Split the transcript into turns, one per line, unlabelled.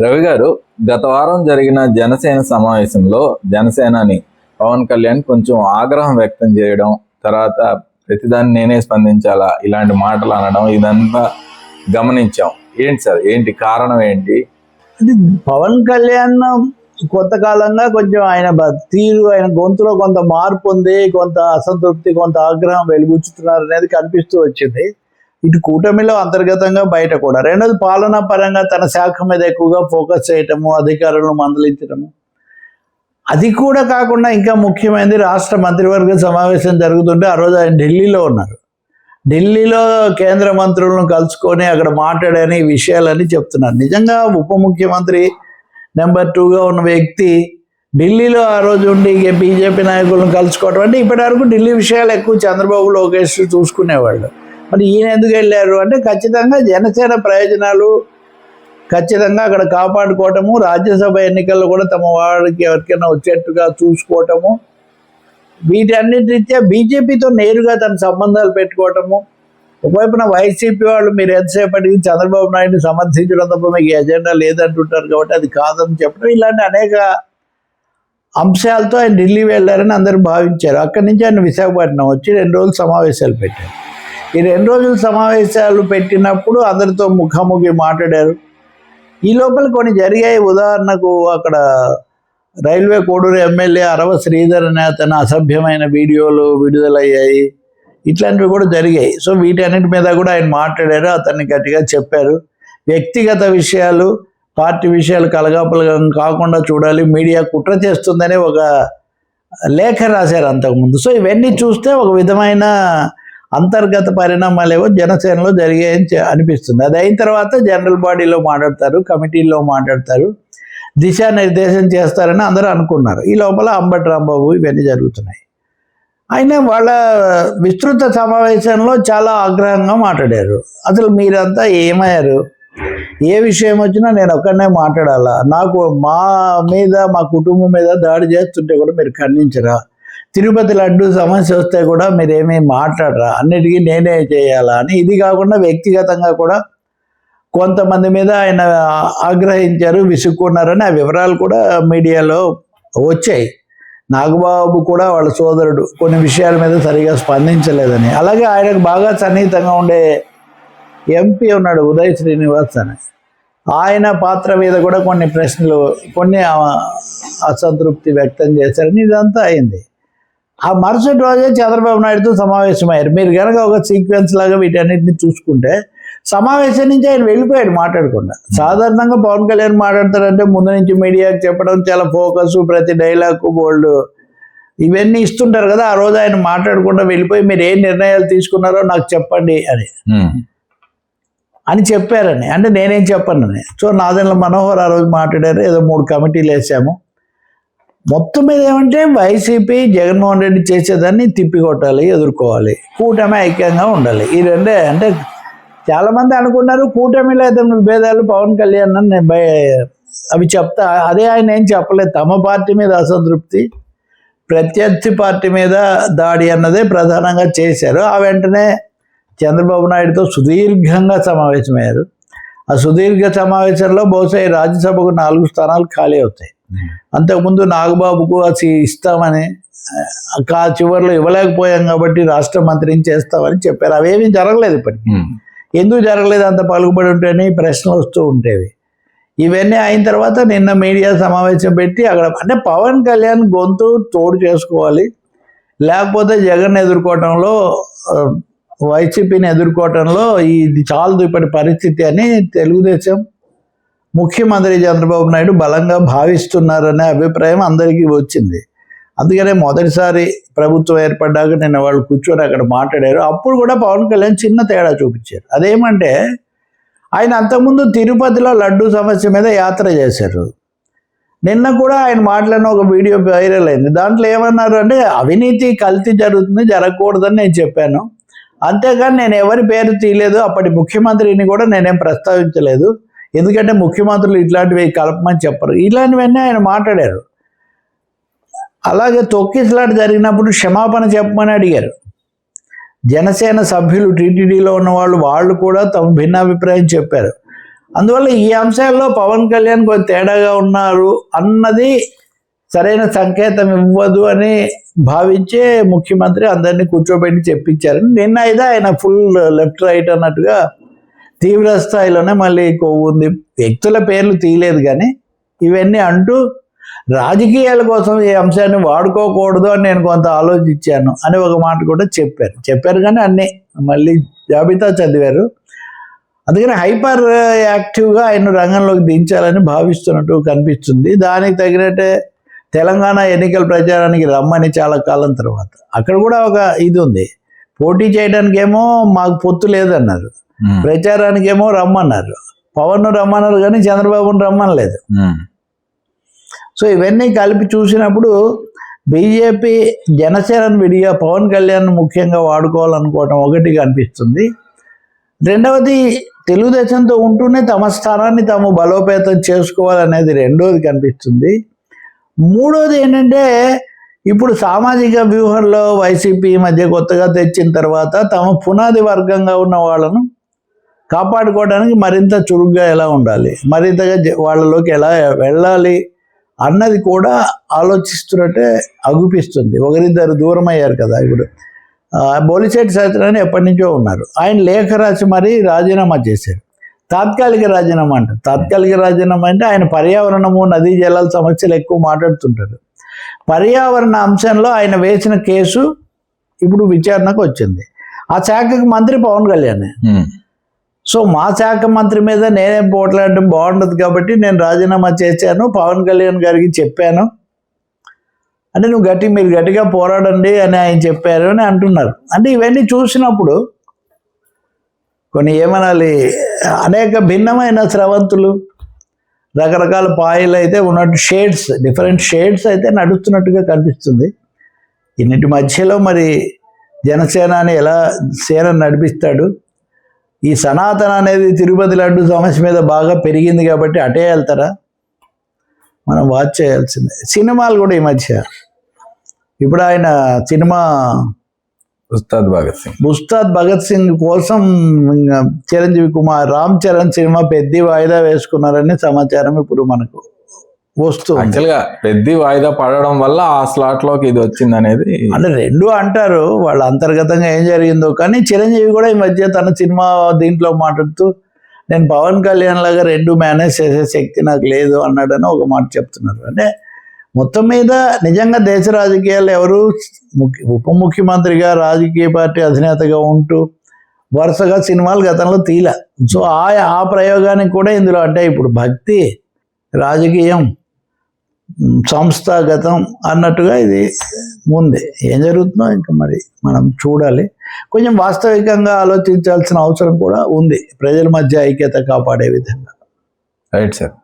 రవి గారు, గత వారం జరిగిన జనసేన సమావేశంలో జనసేనాని పవన్ కళ్యాణ్ కొంచెం ఆగ్రహం వ్యక్తం చేయడం, తర్వాత ప్రతిదాన్ని నేనే స్పందించాలా ఇలాంటి మాటలు అనడం ఇదంతా గమనించాం. ఏంటి సార్, ఏంటి కారణం ఏంటి?
అది పవన్ కళ్యాణ్ కొంతకాలంగా కొంచెం ఆయన తీరు, ఆయన గొంతులో కొంత మార్పు ఉంది, కొంత అసంతృప్తి, కొంత ఆగ్రహం వెలుగుచ్చుతున్నారు అనేది కనిపిస్తూ వచ్చింది. ఇటు కూటమిలో అంతర్గతంగా, బయట కూడా. రెండోది, పాలనా పరంగా తన శాఖ మీద ఎక్కువగా ఫోకస్ చేయటము, అధికారులను మందలించడము. అది కూడా కాకుండా ఇంకా ముఖ్యమైనది, రాష్ట్ర మంత్రివర్గ సమావేశం జరుగుతుంటే ఆ రోజు ఆయన ఢిల్లీలో ఉన్నారు. ఢిల్లీలో కేంద్ర మంత్రులను కలుసుకొని అక్కడ మాట్లాడని విషయాలని చెప్తున్నారు. నిజంగా ఉప ముఖ్యమంత్రి నెంబర్ 2గా ఉన్న వ్యక్తి ఢిల్లీలో ఆ రోజు ఉండి బీజేపీ నాయకులను కలుసుకోవడం అంటే, ఇప్పటివరకు ఢిల్లీ విషయాలు ఎక్కువ చంద్రబాబు, లోకేష్ చూసుకునేవాళ్ళు. మరి ఈయన ఎందుకు వెళ్ళారు అంటే, ఖచ్చితంగా జనసేన ప్రయోజనాలు ఖచ్చితంగా అక్కడ కాపాడుకోవటము, రాజ్యసభ ఎన్నికల్లో కూడా తమ వాడికి ఎవరికైనా వచ్చేట్టుగా చూసుకోవటము, వీటన్నిటి రీత్యా బీజేపీతో నేరుగా తన సంబంధాలు పెట్టుకోవటము. ఒకవైపున వైసీపీ వాళ్ళు మీరు ఎంతసేపటికి చంద్రబాబు నాయుడిని సమర్థించడం తప్ప మీకు ఎజెండా లేదంటుంటారు కాబట్టి అది కాదని చెప్పడం, ఇలాంటి అనేక అంశాలతో ఆయన ఢిల్లీ వెళ్ళారని అందరూ భావించారు. అక్కడి నుంచి ఆయన విశాఖపట్నం వచ్చి 2 రోజులు సమావేశాలు పెట్టారు. ఈ 2 రోజులు సమావేశాలు పెట్టినప్పుడు అందరితో ముఖాముఖి మాట్లాడారు. ఈ లోపల కొన్ని జరిగాయి. ఉదాహరణకు అక్కడ రైల్వే కోడూరు ఎమ్మెల్యే అరవ శ్రీధర్ అనే అతను అసభ్యమైన వీడియోలు విడుదలయ్యాయి. ఇట్లాంటివి కూడా జరిగాయి. సో వీటన్నిటి మీద కూడా ఆయన మాట్లాడారు, అతన్ని గట్టిగా చెప్పారు. వ్యక్తిగత విషయాలు, పార్టీ విషయాలు కలగాపులగం కాకుండా చూడాలి, మీడియా కుట్ర చేస్తుందని ఒక లేఖ రాశారు అంతకుముందు. సో ఇవన్నీ చూస్తే ఒక విధమైన అంతర్గత పరిణామాలు ఏవో జనసేనలో జరిగాయని అనిపిస్తుంది. అది అయిన తర్వాత జనరల్ బాడీలో మాట్లాడతారు, కమిటీల్లో మాట్లాడతారు, దిశానిర్దేశం చేస్తారని అందరూ అనుకున్నారు. ఈ లోపల అంబటి రాంబాబు ఇవన్నీ జరుగుతున్నాయి. అయినా వాళ్ళ విస్తృత సమావేశంలో చాలా ఆగ్రహంగా మాట్లాడారు. అసలు మీరంతా ఏమయ్యారు? ఏ విషయం వచ్చినా నేను ఒక్కడనే మాట్లాడాలా? నాకు మా మీద, మా కుటుంబం మీద దాడి చేస్తుంటే కూడా మీరు ఖండించరా? తిరుపతి లడ్డు సమస్య వస్తే కూడా మీరేమీ మాట్లాడరా? అన్నిటికీ నేనే చేయాలా అని. ఇది కాకుండా వ్యక్తిగతంగా కూడా కొంతమంది మీద ఆయన ఆగ్రహించారు, విసుక్కున్నారని ఆ వివరాలు కూడా మీడియాలో వచ్చాయి. నాగబాబు కూడా వాళ్ళ సోదరుడు కొన్ని విషయాల మీద సరిగా స్పందించలేదని. అలాగే ఆయనకు బాగా సన్నిహితంగా ఉండే ఎంపీ ఉన్నాడు, ఉదయ్ శ్రీనివాస్ అని. ఆయన పాత్ర మీద కూడా కొన్ని ప్రశ్నలు, కొన్ని అసంతృప్తి వ్యక్తం చేశారని ఇదంతా అయింది. ఆ మరుసటి రోజే చంద్రబాబు నాయుడుతో సమావేశమయ్యారు. మీరు కనుక ఒక సీక్వెన్స్ లాగా వీటన్నిటిని చూసుకుంటే, సమావేశం నుంచి ఆయన వెళ్ళిపోయాడు మాట్లాడకుండా. సాధారణంగా పవన్ కళ్యాణ్ మాట్లాడతారంటే ముందు నుంచి మీడియాకి చెప్పడం, చాలా ఫోకస్, ప్రతి డైలాగు బోల్డ్ ఇవన్నీ ఇస్తుంటారు కదా. ఆ రోజు ఆయన మాట్లాడకుండా వెళ్ళిపోయి మీరు ఏ నిర్ణయాలు తీసుకున్నారో నాకు చెప్పండి అని చెప్పారని. అంటే నేనేం చెప్పానని. సో నాదెండ్ల మనోహర్ ఆ రోజు మాట్లాడారు. ఏదో 3 కమిటీలు వేసాము. మొత్తం మీద ఏమంటే, వైసీపీ జగన్మోహన్ రెడ్డి చేసేదాన్ని తిప్పికొట్టాలి, ఎదుర్కోవాలి, కూటమి ఐక్యంగా ఉండాలి. ఈ రెండే. అంటే చాలామంది అనుకున్నారు కూటమిలో ఏదైనా విభేదాలు పవన్ కళ్యాణ్ అవి చెప్తా. అదే ఆయన ఏం చెప్పలేదు. తమ పార్టీ మీద అసంతృప్తి, ప్రత్యర్థి పార్టీ మీద దాడి అన్నదే ప్రధానంగా చేశారు. ఆ వెంటనే చంద్రబాబు నాయుడుతో సుదీర్ఘంగా సమావేశమయ్యారు. ఆ సుదీర్ఘ సమావేశంలో బహుశా ఈ రాజ్యసభకు 4 స్థానాలు ఖాళీ అవుతాయి. అంతకుముందు నాగబాబుకు అది ఇస్తామని, చివరిలో ఇవ్వలేకపోయాం కాబట్టి రాష్ట్ర మంత్రిని చేస్తామని చెప్పారు. అవేమీ జరగలేదు ఇప్పటికీ. ఎందుకు జరగలేదు? అంత పలుకుబడి ఉంటేనే ప్రశ్నలు వస్తూ ఉండేవి. ఇవన్నీ అయిన తర్వాత నిన్న మీడియా సమావేశం పెట్టి అక్కడ అంటే పవన్ కళ్యాణ్ గొంతు తోడు చేసుకోవాలి, లేకపోతే జగన్ ఎదుర్కోవటంలో, వైసీపీని ఎదుర్కోవటంలో ఇది చాలదు ఇప్పటి పరిస్థితి అని తెలుగుదేశం ముఖ్యమంత్రి చంద్రబాబు నాయుడు బలంగా భావిస్తున్నారనే అభిప్రాయం అందరికీ వచ్చింది. అందుకనే మొదటిసారి ప్రభుత్వం ఏర్పడ్డాక నిన్న వాళ్ళు కూర్చొని అక్కడ మాట్లాడారు. అప్పుడు కూడా పవన్ కళ్యాణ్ చిన్న తేడా చూపించారు. అదేమంటే, ఆయన అంతకుముందు తిరుపతిలో లడ్డు సమస్య మీద యాత్ర చేశారు. నిన్న కూడా ఆయన మాట్లాడిన ఒక వీడియో వైరల్ అయింది. దాంట్లో ఏమన్నారు అంటే, అవినీతి కల్తీ జరుగుతుంది, జరగకూడదని నేను చెప్పాను, అంతేగాని నేను ఎవరి పేరు తీయలేదు, అప్పటి ముఖ్యమంత్రిని కూడా నేనేం ప్రస్తావించలేదు, ఎందుకంటే ముఖ్యమంత్రులు ఇట్లాంటివి కలపమని చెప్పరు. ఇలాంటివన్నీ ఆయన మాట్లాడారు. అలాగే తొక్కిసలాట జరిగినప్పుడు క్షమాపణ చెప్పమని అడిగారు. జనసేన సభ్యులు, టీటీడీలో ఉన్న వాళ్ళు కూడా తమ భిన్నాభిప్రాయం చెప్పారు. అందువల్ల ఈ అంశాల్లో పవన్ కళ్యాణ్ కొంచెం తేడాగా ఉన్నారు అన్నది సరైన సంకేతం ఇవ్వదు అని భావించే ముఖ్యమంత్రి అందరినీ కూర్చోబెట్టి చెప్పించారు. నిన్న అయితే ఆయన ఫుల్ లెఫ్ట్ రైట్ అన్నట్టుగా తీవ్ర స్థాయిలోనే మళ్ళీ ఉంది. వ్యక్తుల పేర్లు తీయలేదు కానీ ఇవన్నీ అంటూ రాజకీయాల కోసం ఈ అంశాన్ని వాడుకోకూడదు అని నేను కొంత ఆలోచించాను అని ఒక మాట కూడా చెప్పారు కానీ అన్నీ మళ్ళీ జాబితా చదివారు. అందుకని హైపర్ యాక్టివ్గా ఆయన రంగంలోకి దించాలని భావిస్తున్నట్టు కనిపిస్తుంది. దానికి తగినట్టే తెలంగాణ ఎన్నికల ప్రచారానికి రమ్మని చాలా కాలం తర్వాత అక్కడ కూడా ఒక ఇది ఉంది. పోటీ చేయడానికేమో మాకు పొత్తు లేదన్నారు, ప్రచారానికేమో రమ్మన్నారు. పవన్ రమ్మన్నారు కానీ చంద్రబాబును రమ్మనలేదు. సో ఇవన్నీ కలిపి చూసినప్పుడు బీజేపీ జనసేనను విడిగా పవన్ కళ్యాణ్ ముఖ్యంగా వాడుకోవాలనుకోవడం ఒకటి కనిపిస్తుంది. రెండవది తెలుగుదేశంతో ఉంటూనే తమ స్థానాన్ని తాము బలోపేతం చేసుకోవాలనేది రెండోది కనిపిస్తుంది. మూడోది ఏంటంటే ఇప్పుడు సామాజిక వ్యూహంలో వైసీపీ మధ్య కొత్తగా తెచ్చిన తర్వాత తమ పునాది వర్గంగా ఉన్న వాళ్ళను కాపాడుకోవడానికి మరింత చురుగ్గా ఎలా ఉండాలి, మరింతగా వాళ్ళలోకి ఎలా వెళ్ళాలి అన్నది కూడా ఆలోచిస్తున్నట్టే అగుపిస్తుంది. ఒకరిద్దరు దూరం అయ్యారు కదా. ఇప్పుడు బొలిశెట్టి సత్యనారాయణ ఎప్పటి నుంచో ఉన్నారు. ఆయన లేఖ రాసి మరీ రాజీనామా చేశారు. తాత్కాలిక రాజీనామా అంటారు. తాత్కాలిక రాజీనామా అంటే ఆయన పర్యావరణము, నదీ జలాల సమస్యలు ఎక్కువ మాట్లాడుతుంటారు. పర్యావరణ అంశంలో ఆయన వేసిన కేసు ఇప్పుడు విచారణకు వచ్చింది. ఆ శాఖకు మంత్రి పవన్ కళ్యాణ్. సో మా శాఖ మంత్రి మీద నేనేం పోట్లాడడం బాగుండదు కాబట్టి నేను రాజీనామా చేశాను, పవన్ కళ్యాణ్ గారికి చెప్పాను అంటే మీరు గట్టిగా పోరాడండి అని ఆయన చెప్పారు అని అంటున్నారు. అంటే ఇవన్నీ చూసినప్పుడు కొన్ని ఏమనాలి, అనేక భిన్నమైన స్రవంతులు, రకరకాల పాయలు అయితే ఉన్నట్టు డిఫరెంట్ షేడ్స్ అయితే నడుస్తున్నట్టుగా కనిపిస్తుంది. ఇన్నిటి మధ్యలో మరి జనసేనాని ఎలా సేన నడిపిస్తాడు? ఈ సనాతన అనేది తిరుపతి లడ్డు సమస్య మీద బాగా పెరిగింది కాబట్టి అటే వెళ్తారా? మనం వాచ్ చేయాల్సిందే. సినిమాలు కూడా ఈ మధ్య ఇప్పుడు ఆయన సినిమా ఉస్తాద్ భగత్ సింగ్ కోసం చిరంజీవి కుమార్ రామ్ చరణ్ సినిమా పెద్ద వాయిదా వేసుకున్నారని సమాచారం ఇప్పుడు మనకు వస్తుంది.
యాక్చువల్గా పెద్ద వాయిదా పడడం వల్ల ఆ స్లాట్ లోకి ఇది వచ్చింది అనేది
అంటే రెండు అంటారు, వాళ్ళ అంతర్గతంగా ఏం జరిగిందో. కానీ చిరంజీవి కూడా ఈ మధ్య తన సినిమా దీంట్లో మాట్లాడుతూ నేను పవన్ కళ్యాణ్ లాగా రెండు మేనేజ్ చేసే శక్తి నాకు లేదు అన్నాడని ఒక మాట చెప్తున్నారు. అంటే మొత్తం మీద నిజంగా దేశ రాజకీయాలు ఎవరు ఉప ముఖ్యమంత్రిగా రాజకీయ పార్టీ అధినేతగా ఉంటూ వరుసగా సినిమాలు గతంలో తీల. సో ఆ ప్రయోగానికి కూడా ఇందులో అంటే ఇప్పుడు భక్తి, రాజకీయం, సంస్థాగతం అన్నట్టుగా ఇది ఉంది. ఏం జరుగుతుందో ఇంకా మరి మనం చూడాలి. కొంచెం వాస్తవికంగా ఆలోచించాల్సిన అవసరం కూడా ఉంది, ప్రజల మధ్య ఐక్యత కాపాడే విధంగా.
Right sir.